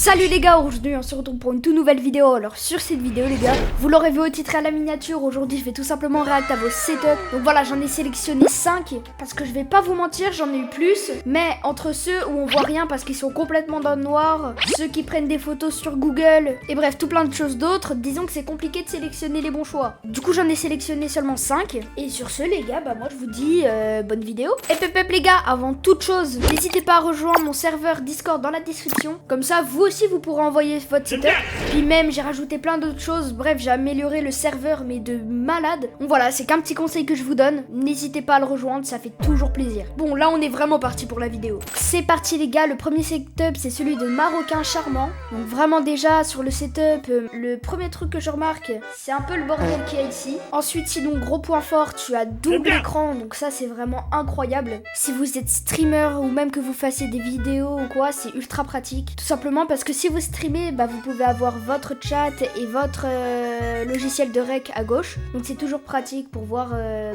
Salut les gars, aujourd'hui on se retrouve pour une toute nouvelle vidéo. Alors sur cette vidéo les gars, vous l'aurez vu au titre et à la miniature, aujourd'hui je vais tout simplement réacter à vos setups. Donc voilà, j'en ai sélectionné 5 parce que je vais pas vous mentir, j'en ai eu plus. Mais entre ceux où on voit rien parce qu'ils sont complètement dans le noir, ceux qui prennent des photos sur Google, et bref tout plein de choses d'autres, disons que c'est compliqué de sélectionner les bons choix. Du coup j'en ai sélectionné seulement 5. Et sur ce les gars, moi je vous dis bonne vidéo. Et pep les gars, avant toute chose, n'hésitez pas à rejoindre mon serveur Discord dans la description. Comme ça vous aussi vous pourrez envoyer votre setup. Puis même j'ai rajouté plein d'autres choses. Bref, j'ai amélioré le serveur mais de malade. Donc voilà, c'est qu'un petit conseil que je vous donne. N'hésitez pas à le rejoindre, ça fait toujours plaisir. Bon là on est vraiment parti pour la vidéo. C'est parti les gars, le premier setup c'est celui de Marocain Charmant. Donc vraiment déjà sur le setup, le premier truc que je remarque c'est un peu le bordel qu'il y a ici. Ensuite sinon gros point fort, tu as double écran. Donc ça c'est vraiment incroyable. Si vous êtes streamer ou même que vous fassiez des vidéos ou quoi, c'est ultra pratique. Tout simplement parce que si vous streamez, vous pouvez avoir votre chat et votre logiciel de rec à gauche. Donc c'est toujours pratique pour voir,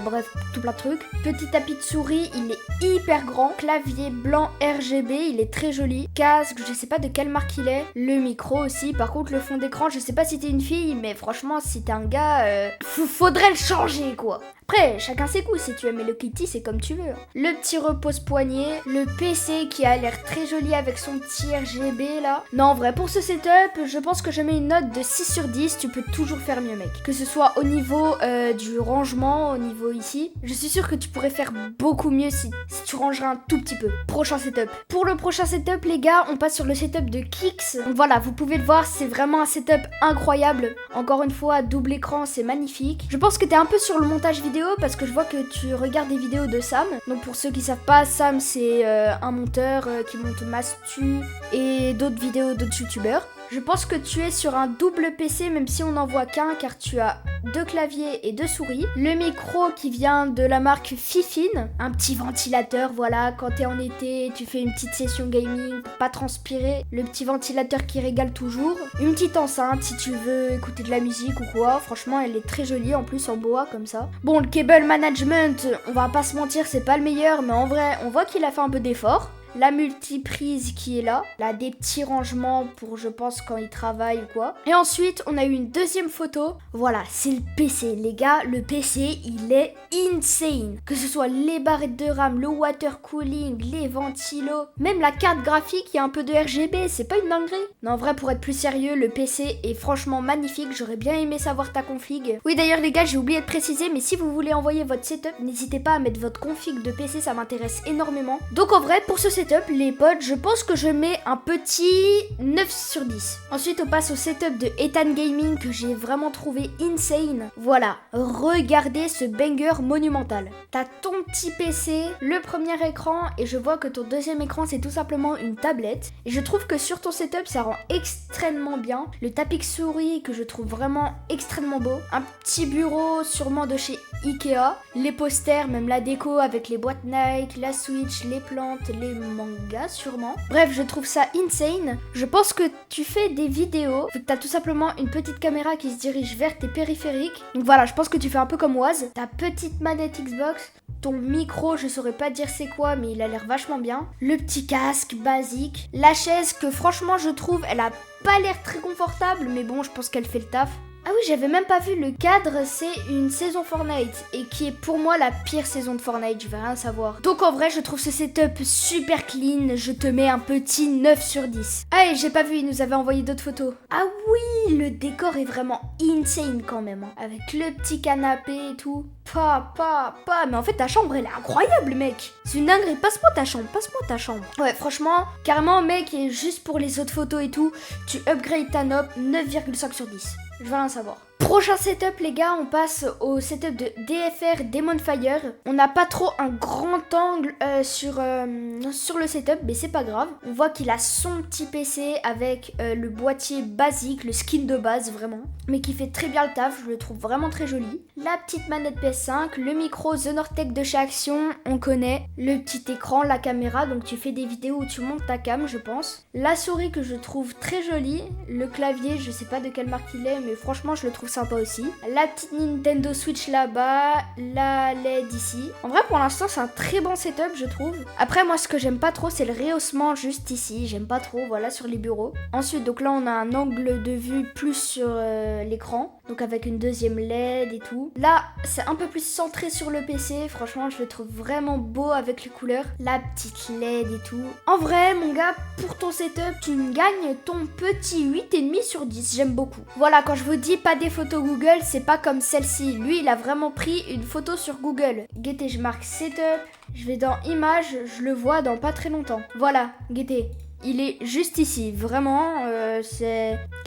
bref, tout plein de trucs. Petit tapis de souris, il est hyper grand. Clavier blanc RGB, il est très joli. Casque, je sais pas de quelle marque il est. Le micro aussi. Par contre, le fond d'écran, je sais pas si t'es une fille, mais franchement, si t'es un gars, faudrait le changer, quoi. Après, chacun ses goûts, si tu aimes Hello Kitty, c'est comme tu veux. Le petit repose-poignet, le PC qui a l'air très joli avec son petit RGB là. Non, en vrai, pour ce setup, je pense que je mets une note de 6 sur 10, tu peux toujours faire mieux mec. Que ce soit au niveau du rangement, au niveau ici, je suis sûre que tu pourrais faire beaucoup mieux si tu rangerais un tout petit peu. Prochain setup. Pour le prochain setup, les gars, on passe sur le setup de Kix. Donc voilà, vous pouvez le voir, c'est vraiment un setup incroyable. Encore une fois, double écran, c'est magnifique. Je pense que t'es un peu sur le montage vidéo parce que je vois que tu regardes des vidéos de Sam. Donc pour ceux qui savent pas, Sam c'est un monteur qui monte Mastu et d'autres vidéos d'autres youtubeurs. Je pense que tu es sur un double PC même si on n'en voit qu'un car tu as 2 claviers et 2 souris. Le micro qui vient de la marque Fifine. Un petit ventilateur, voilà, quand t'es en été, tu fais une petite session gaming pour pas transpirer. Le petit ventilateur qui régale toujours. Une petite enceinte si tu veux écouter de la musique ou quoi. Franchement, elle est très jolie en plus en bois comme ça. Bon, le cable management, on va pas se mentir, c'est pas le meilleur, mais en vrai, on voit qu'il a fait un peu d'effort. La multiprise qui est là. Là, des petits rangements pour, je pense, quand il travaille ou quoi. Et ensuite, on a eu une deuxième photo. Voilà, c'est le PC. Les gars, le PC, il est insane. Que ce soit les barrettes de RAM, le water cooling, les ventilos, même la carte graphique, il y a un peu de RGB. C'est pas une dinguerie. Non, en vrai, pour être plus sérieux, le PC est franchement magnifique. J'aurais bien aimé savoir ta config. Oui, d'ailleurs, les gars, j'ai oublié de préciser, mais si vous voulez envoyer votre setup, n'hésitez pas à mettre votre config de PC, ça m'intéresse énormément. Donc, en vrai, pour ce setup, les potes, je pense que je mets un petit 9 sur 10. Ensuite, on passe au setup de Ethan Gaming que j'ai vraiment trouvé insane. Voilà, regardez ce banger monumental. T'as ton petit PC, le premier écran, et je vois que ton deuxième écran, c'est tout simplement une tablette. Et je trouve que sur ton setup, ça rend extrêmement bien. Le tapis souris que je trouve vraiment extrêmement beau. Un petit bureau sûrement de chez Ikea. Les posters, même la déco avec les boîtes Nike, la Switch, les plantes, les manga sûrement. Bref, je trouve ça insane. Je pense que tu fais des vidéos vu que t'as tout simplement une petite caméra qui se dirige vers tes périphériques. Donc voilà, je pense que tu fais un peu comme Oise. Ta petite manette Xbox, ton micro, je saurais pas dire c'est quoi, mais il a l'air vachement bien. Le petit casque basique. La chaise que franchement je trouve, elle a pas l'air très confortable, mais bon, je pense qu'elle fait le taf. Ah oui, j'avais même pas vu le cadre, c'est une saison Fortnite et qui est pour moi la pire saison de Fortnite, je vais rien savoir. Donc en vrai, je trouve ce setup super clean, je te mets un petit 9 sur 10. Ah et j'ai pas vu, il nous avait envoyé d'autres photos. Ah oui, le décor est vraiment insane quand même, hein. Avec le petit canapé et tout. Mais en fait ta chambre elle est incroyable mec. C'est une dinguerie, passe-moi ta chambre. Ouais franchement, carrément mec, et juste pour les autres photos et tout, tu upgrades ta note 9,5 sur 10. Je veux rien savoir. Prochain setup les gars, on passe au setup de DFR Demon Fire. On n'a pas trop un grand angle sur le setup, mais c'est pas grave. On voit qu'il a son petit PC avec le boîtier basique, le skin de base vraiment, mais qui fait très bien le taf, je le trouve vraiment très joli. La petite manette PS5, le micro The Nortec de chez Action, on connaît. Le petit écran, la caméra, donc tu fais des vidéos où tu montes ta cam je pense. La souris que je trouve très jolie, le clavier, je sais pas de quelle marque il est, mais franchement je le trouve trouve sympa aussi. La petite Nintendo Switch là-bas, la LED ici. En vrai, pour l'instant, c'est un très bon setup, je trouve. Après, moi, ce que j'aime pas trop, c'est le rehaussement juste ici. J'aime pas trop, voilà, sur les bureaux. Ensuite, donc là, on a un angle de vue plus sur l'écran. Donc avec une deuxième LED et tout. Là, c'est un peu plus centré sur le PC. Franchement, je le trouve vraiment beau avec les couleurs. La petite LED et tout. En vrai, mon gars, pour ton setup, tu me gagnes ton petit 8,5 sur 10. J'aime beaucoup. Voilà, quand je vous dis pas des photos Google, c'est pas comme celle-ci. Lui, il a vraiment pris une photo sur Google. Guettez, je marque setup. Je vais dans images, je le vois dans pas très longtemps. Voilà, guettez. Il est juste ici, vraiment,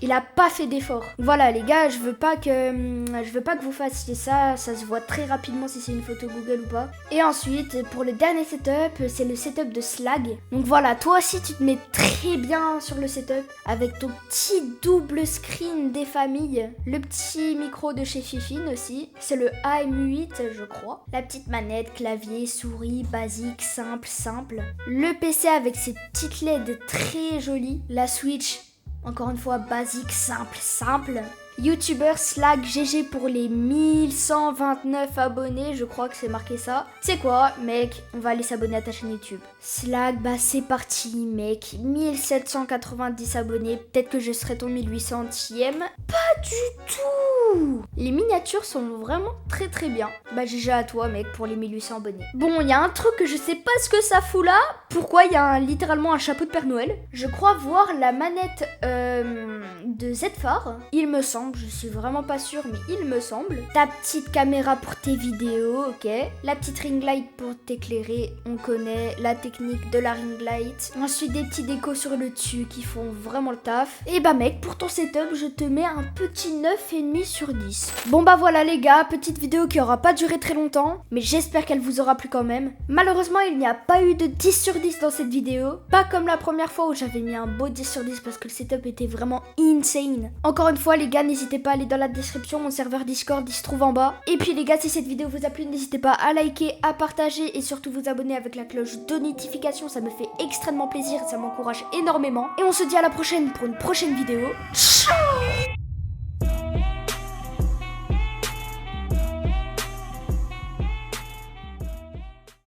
il a pas fait d'effort. Voilà les gars, je veux pas que vous fassiez ça, ça se voit très rapidement si c'est une photo Google ou pas. Et ensuite, pour le dernier setup, c'est le setup de Slag. Donc voilà, toi aussi tu te mets très bien sur le setup, avec ton petit double screen des familles, le petit micro de chez Fifine aussi, c'est le AM8 je crois. La petite manette, clavier, souris, basique, simple. Le PC avec ses petites LED très jolie. La Switch, encore une fois, basique, simple. YouTuber Slag GG pour les 1129 abonnés, je crois que c'est marqué ça. C'est quoi, mec? On va aller s'abonner à ta chaîne YouTube. Slag, bah c'est parti, mec. 1790 abonnés, peut-être que je serai ton 1800e. Pas du tout! Les miniatures sont vraiment très bien. Bah GG à toi, mec, pour les 1800 abonnés. Bon, il y a un truc que je sais pas ce que ça fout là. Pourquoi il y a littéralement un chapeau de Père Noël? Je crois voir la manette de Z-Phare, il me semble. Je suis vraiment pas sûre, mais il me semble. Ta petite caméra pour tes vidéos, ok. La petite ring light pour t'éclairer, on connaît la technique de la ring light. Ensuite, des petits décos sur le dessus qui font vraiment le taf. Et bah mec, pour ton setup, je te mets un petit 9,5 sur 10. Bon bah voilà les gars, petite vidéo qui aura pas duré très longtemps, mais j'espère qu'elle vous aura plu quand même. Malheureusement, il n'y a pas eu de 10 sur 10 dans cette vidéo. Pas comme la première fois où j'avais mis un beau 10 sur 10 parce que le setup était vraiment insane. Encore une fois les gars, n'hésitez pas à aller dans la description, mon serveur Discord il se trouve en bas. Et puis les gars, si cette vidéo vous a plu, n'hésitez pas à liker, à partager et surtout vous abonner avec la cloche de notification, ça me fait extrêmement plaisir et ça m'encourage énormément. Et on se dit à la prochaine pour une prochaine vidéo. Ciao!